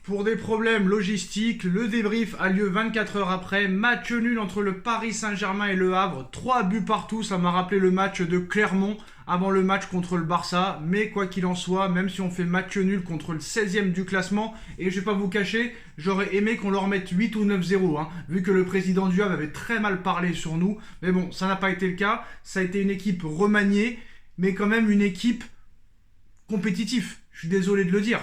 Pour des problèmes logistiques, le débrief a lieu 24 heures après. Match nul entre le Paris Saint-Germain et le Havre. 3 buts partout, ça m'a rappelé le match de Clermont avant le match contre le Barça. Mais quoi qu'il en soit, même si on fait match nul contre le 16e du classement, et je vais pas vous cacher, j'aurais aimé qu'on leur mette 8 ou 9-0, vu que le président du Havre avait très mal parlé sur nous. Mais bon, ça n'a pas été le cas. Ça a été une équipe remaniée, mais quand même une équipe compétitive. Je suis désolé de le dire.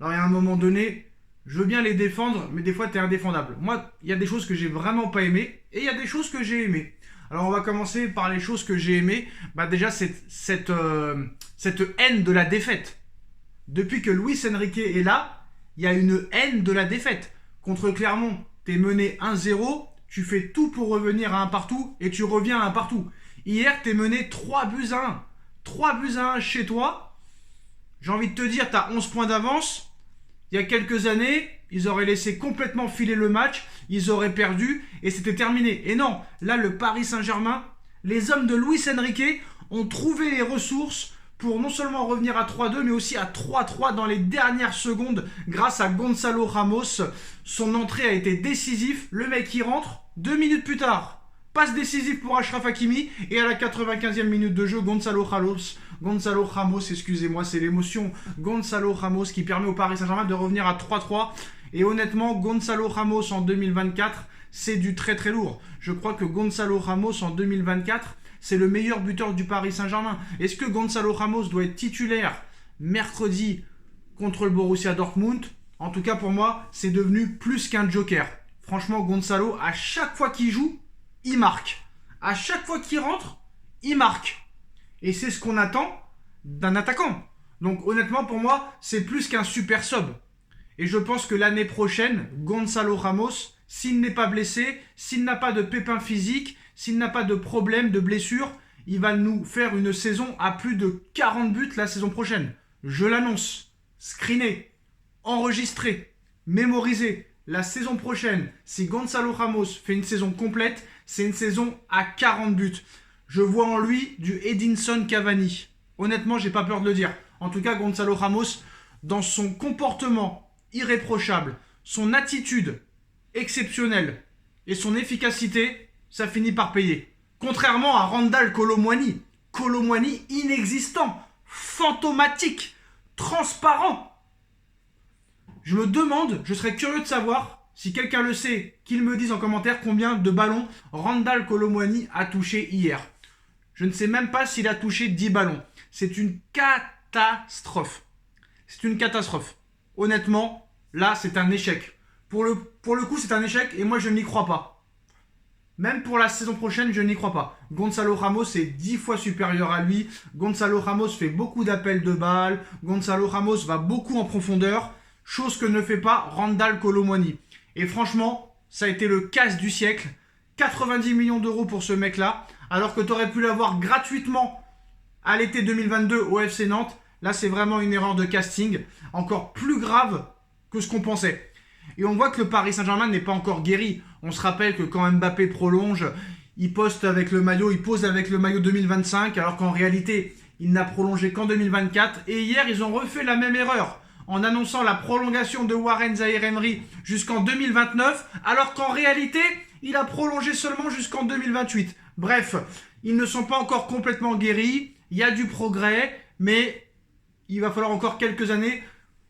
Alors, il y a un moment donné, je veux bien les défendre, mais des fois, t'es indéfendable. Moi, il y a des choses que j'ai vraiment pas aimées, et il y a des choses que j'ai aimées. Alors, on va commencer par les choses que j'ai aimées. Déjà, cette haine de la défaite. Depuis que Luis Enrique est là, il y a une haine de la défaite. Contre Clermont, t'es mené 1-0, tu fais tout pour revenir à un partout, et tu reviens à un partout. Hier, t'es mené 3 buts à 1. 3 buts à 1 chez toi. J'ai envie de te dire, t'as 11 points d'avance. Il y a quelques années, ils auraient laissé complètement filer le match, ils auraient perdu et c'était terminé. Et non, là, le Paris Saint-Germain, les hommes de Luis Enrique ont trouvé les ressources pour non seulement revenir à 3-2, mais aussi à 3-3 dans les dernières secondes grâce à Gonzalo Ramos. Son entrée a été décisive. Le mec, il rentre 2 minutes plus tard. Passe décisive pour Achraf Hakimi et à la 95e minute de jeu, Gonzalo Ramos, excusez-moi, c'est l'émotion. Gonzalo Ramos qui permet au Paris Saint-Germain de revenir à 3-3. Et honnêtement, Gonzalo Ramos en 2024, c'est du très très lourd. Je crois que Gonzalo Ramos en 2024, c'est le meilleur buteur du Paris Saint-Germain. Est-ce que Gonzalo Ramos doit être titulaire mercredi contre le Borussia Dortmund? En tout cas, pour moi, c'est devenu plus qu'un joker. Franchement, Gonzalo, à chaque fois qu'il joue, il marque. À chaque fois qu'il rentre, il marque. Et c'est ce qu'on attend d'un attaquant. Donc honnêtement, pour moi, c'est plus qu'un super sub. Et je pense que l'année prochaine, Gonzalo Ramos, s'il n'est pas blessé, s'il n'a pas de pépins physiques, s'il n'a pas de problème, de blessure, il va nous faire une saison à plus de 40 buts la saison prochaine. Je l'annonce. Screené, enregistré, mémorisé. La saison prochaine, si Gonzalo Ramos fait une saison complète, c'est une saison à 40 buts. Je vois en lui du Edinson Cavani. Honnêtement, j'ai pas peur de le dire. En tout cas, Gonzalo Ramos, dans son comportement irréprochable, son attitude exceptionnelle et son efficacité, ça finit par payer. Contrairement à Randal Kolo Muani. Kolo Muani inexistant, fantomatique, transparent. Je me demande, je serais curieux de savoir, si quelqu'un le sait, qu'il me dise en commentaire combien de ballons Randal Kolo Muani a touché hier. Je ne sais même pas s'il a touché 10 ballons. C'est une catastrophe. C'est une catastrophe. Honnêtement, là, c'est un échec. Pour le coup, c'est un échec et moi, je n'y crois pas. Même pour la saison prochaine, je n'y crois pas. Gonzalo Ramos est 10 fois supérieur à lui. Gonzalo Ramos fait beaucoup d'appels de balles. Gonzalo Ramos va beaucoup en profondeur. Chose que ne fait pas Randal Kolo Muani. Et franchement, ça a été le casse du siècle. 90 millions d'euros pour ce mec-là, alors que tu aurais pu l'avoir gratuitement à l'été 2022 au FC Nantes. Là, c'est vraiment une erreur de casting, encore plus grave que ce qu'on pensait. Et on voit que le Paris Saint-Germain n'est pas encore guéri. On se rappelle que quand Mbappé prolonge, il pose avec le maillot 2025, alors qu'en réalité, il n'a prolongé qu'en 2024. Et hier, ils ont refait la même erreur en annonçant la prolongation de Warren Zaïre-Emery jusqu'en 2029, alors qu'en réalité, il a prolongé seulement jusqu'en 2028. Bref, ils ne sont pas encore complètement guéris, il y a du progrès, mais il va falloir encore quelques années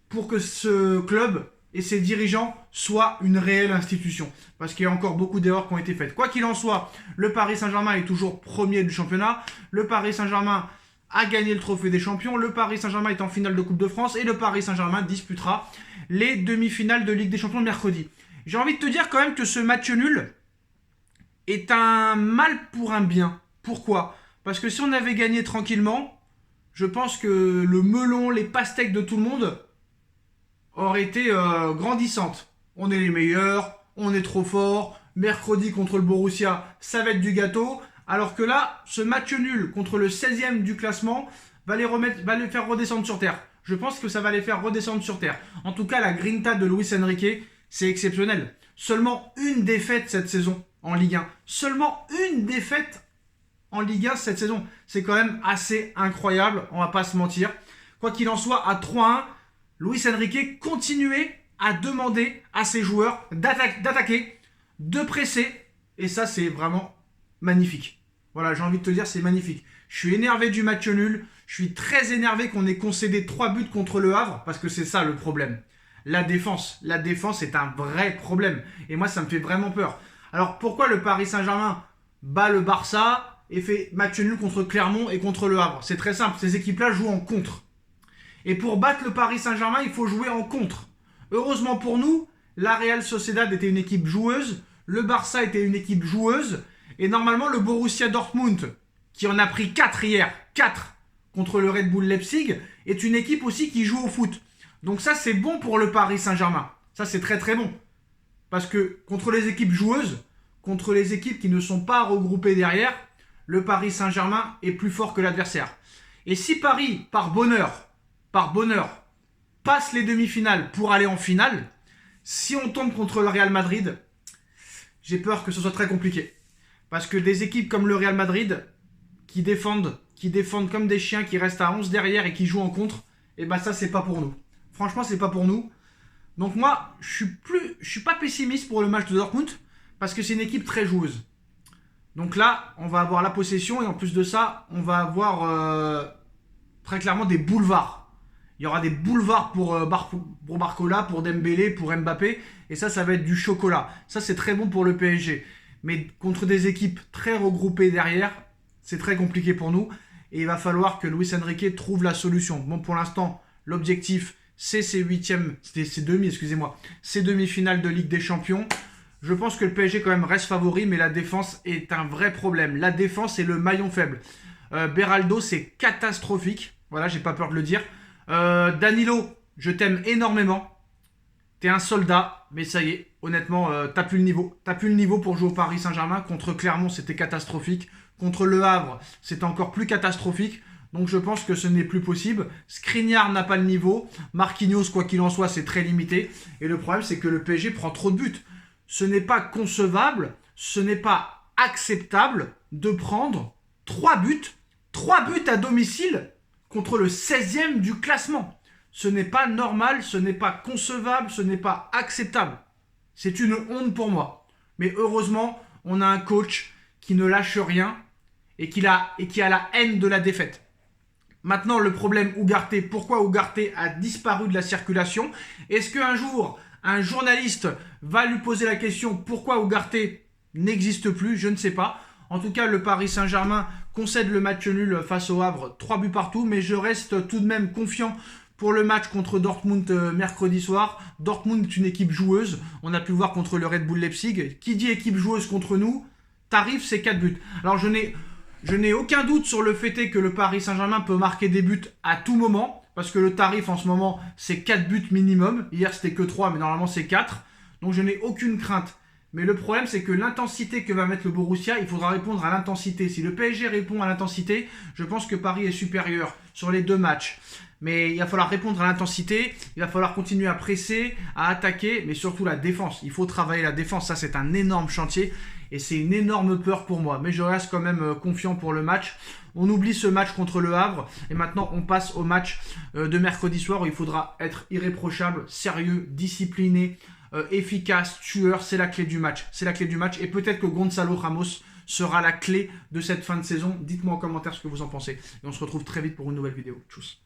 pour que ce club et ses dirigeants soient une réelle institution. Parce qu'il y a encore beaucoup d'erreurs qui ont été faites. Quoi qu'il en soit, le Paris Saint-Germain est toujours premier du championnat. Le Paris Saint-Germain a gagné le trophée des champions, le Paris Saint-Germain est en finale de Coupe de France et le Paris Saint-Germain disputera les demi-finales de Ligue des Champions mercredi. J'ai envie de te dire quand même que ce match nul est un mal pour un bien. Pourquoi? Parce que si on avait gagné tranquillement, je pense que le melon, les pastèques de tout le monde auraient été grandissantes. On est les meilleurs, on est trop forts, mercredi contre le Borussia, ça va être du gâteau. Alors que là, ce match nul contre le 16e du classement va les faire redescendre sur terre. Je pense que ça va les faire redescendre sur terre. En tout cas, la grinta de Luis Enrique, c'est exceptionnel. Seulement une défaite cette saison en Ligue 1. Seulement une défaite en Ligue 1 cette saison. C'est quand même assez incroyable, on va pas se mentir. Quoi qu'il en soit, à 3-1, Luis Enrique continuait à demander à ses joueurs d'attaquer, de presser. Et ça, c'est vraiment magnifique. Voilà, j'ai envie de te dire, c'est magnifique. Je suis énervé du match nul. Je suis très énervé qu'on ait concédé 3 buts contre le Havre, parce que c'est ça le problème. La défense est un vrai problème. Et moi, ça me fait vraiment peur. Alors, pourquoi le Paris Saint-Germain bat le Barça et fait match nul contre Clermont et contre le Havre? C'est très simple, ces équipes-là jouent en contre. Et pour battre le Paris Saint-Germain, il faut jouer en contre. Heureusement pour nous, la Real Sociedad était une équipe joueuse, le Barça était une équipe joueuse, et normalement le Borussia Dortmund, qui en a pris 4 hier, 4 contre le Red Bull Leipzig, est une équipe aussi qui joue au foot. Donc ça, c'est bon pour le Paris Saint-Germain. Ça, c'est très très bon. Parce que contre les équipes joueuses, contre les équipes qui ne sont pas regroupées derrière, le Paris Saint-Germain est plus fort que l'adversaire. Et si Paris, par bonheur, passe les demi-finales pour aller en finale, si on tombe contre le Real Madrid, j'ai peur que ce soit très compliqué. Parce que des équipes comme le Real Madrid, qui défendent comme des chiens, qui restent à 11 derrière et qui jouent en contre, et ben ça, c'est pas pour nous. Franchement, c'est pas pour nous. Donc moi, je suis pas pessimiste pour le match de Dortmund, parce que c'est une équipe très joueuse. Donc là, on va avoir la possession, et en plus de ça, on va avoir très clairement des boulevards. Il y aura des boulevards pour Barcola, pour Dembélé, pour Mbappé, et ça va être du chocolat. Ça, c'est très bon pour le PSG. Mais contre des équipes très regroupées derrière, c'est très compliqué pour nous, et il va falloir que Luis Enrique trouve la solution. Bon, pour l'instant, l'objectif, c'est ces demi-finales de Ligue des Champions. Je pense que le PSG quand même reste favori, mais la défense est un vrai problème. La défense est le maillon faible. Beraldo, c'est catastrophique. Voilà, j'ai pas peur de le dire. Danilo, je t'aime énormément. T'es un soldat, mais ça y est, honnêtement, t'as plus le niveau. T'as plus le niveau pour jouer au Paris Saint-Germain. Contre Clermont, c'était catastrophique. Contre Le Havre, c'était encore plus catastrophique. Donc je pense que ce n'est plus possible. Skriniar n'a pas le niveau. Marquinhos, quoi qu'il en soit, c'est très limité. Et le problème, c'est que le PSG prend trop de buts. Ce n'est pas concevable, ce n'est pas acceptable de prendre 3 buts à domicile contre le 16e du classement. Ce n'est pas normal, ce n'est pas concevable, ce n'est pas acceptable. C'est une honte pour moi. Mais heureusement, on a un coach qui ne lâche rien et qui a la haine de la défaite. Maintenant, le problème Ugarte, pourquoi Ugarte a disparu de la circulation? Est-ce qu'un jour, un journaliste va lui poser la question pourquoi Ugarte n'existe plus? Je ne sais pas. En tout cas, le Paris Saint-Germain concède le match nul face au Havre, 3 buts partout, mais je reste tout de même confiant pour le match contre Dortmund mercredi soir. Dortmund est une équipe joueuse, on a pu le voir contre le Red Bull Leipzig. Qui dit équipe joueuse contre nous? Tarif, c'est 4 buts. Alors je n'ai aucun doute sur le fait que le Paris Saint-Germain peut marquer des buts à tout moment, parce que le tarif en ce moment, c'est 4 buts minimum. Hier, c'était que 3, mais normalement, c'est 4. Donc, je n'ai aucune crainte. Mais le problème, c'est que l'intensité que va mettre le Borussia, il faudra répondre à l'intensité. Si le PSG répond à l'intensité, je pense que Paris est supérieur sur les 2 matchs. Mais il va falloir répondre à l'intensité, il va falloir continuer à presser, à attaquer, mais surtout la défense. Il faut travailler la défense, ça c'est un énorme chantier et c'est une énorme peur pour moi. Mais je reste quand même confiant pour le match. On oublie ce match contre le Havre et maintenant on passe au match de mercredi soir où il faudra être irréprochable, sérieux, discipliné, efficace, tueur. C'est la clé du match. C'est la clé du match et peut-être que Gonzalo Ramos sera la clé de cette fin de saison. Dites-moi en commentaire ce que vous en pensez et on se retrouve très vite pour une nouvelle vidéo. Tchuss.